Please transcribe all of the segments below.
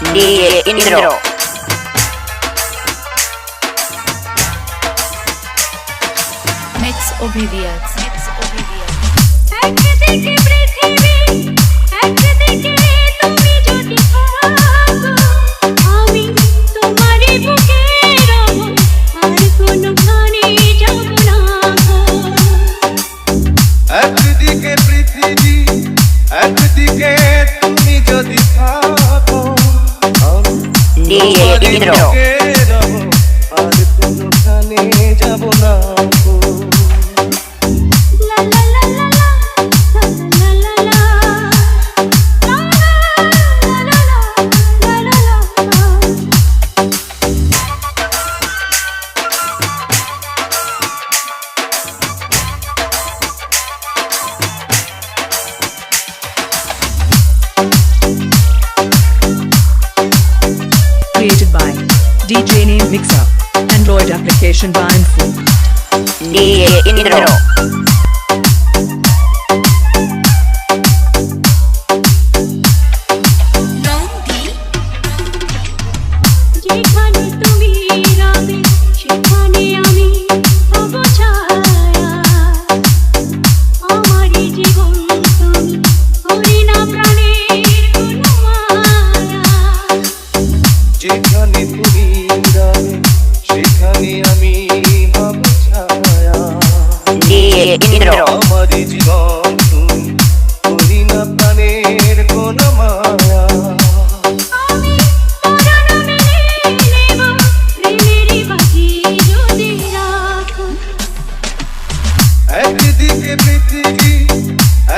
DJ Indro. Mix Obedience. একদিকে পৃথিবী, একদিকে তুমি যদি থাকো, আমি তোমারই বুকে রব, আর কোনোখানে যাব না গো। একদিকে পৃথিবী, একদিকে তুমি যদি থাকো, আমি DJ Indro. বুকে রব, আর কোনোখানে যাব না গো। লা লা লা লা লা, লা লা লা লা, লা লা লা লা লা। Created by DJ Name Mixer. Android application by Info. DJ Indro. যেখানে তুমি রবে সেখানে আমি হব ছায়া, আমারই জীবন তুমি, করি না প্রাণের কোনো মায়া। যেখানে তুমি রবে সেখানে আমি হব ছায়া, DJ Indro. আমারই জীবন তুমি, করি না প্রাণের কোনো মায়া। আমি পরাণ মেনে নেব প্রেমেরই বাজি যদি রাখো। একদিকে পৃথিবী,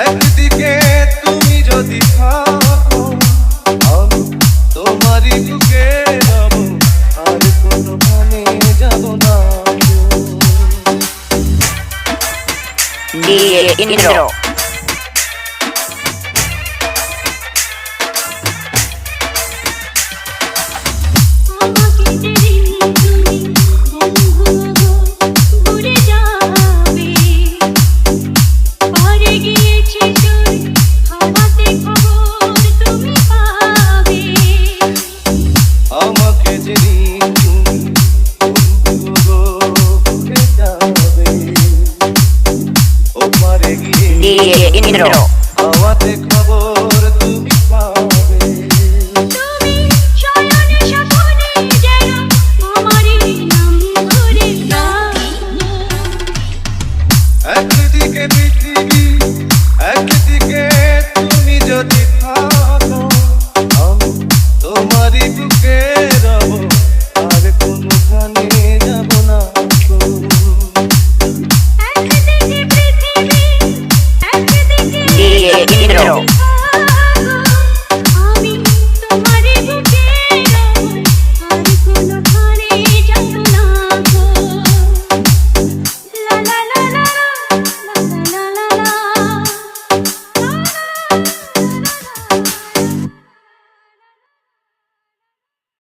একদিকে তুমি যদি থাকো, আমি তোমারই বুকে রব, আর কোনোখানে যাব না গো। DJ Indro. আমাকে যেদিন তুমি বন্ধু গো ঘুরে যাবে, পারে গিয়েছে তোর হাওয়াতে খবর তুমি পাবে। আমাকে যেদিন তুমি বন্ধু গো ভুলে যাবে, ও পারে গিয়ে DJ Indro.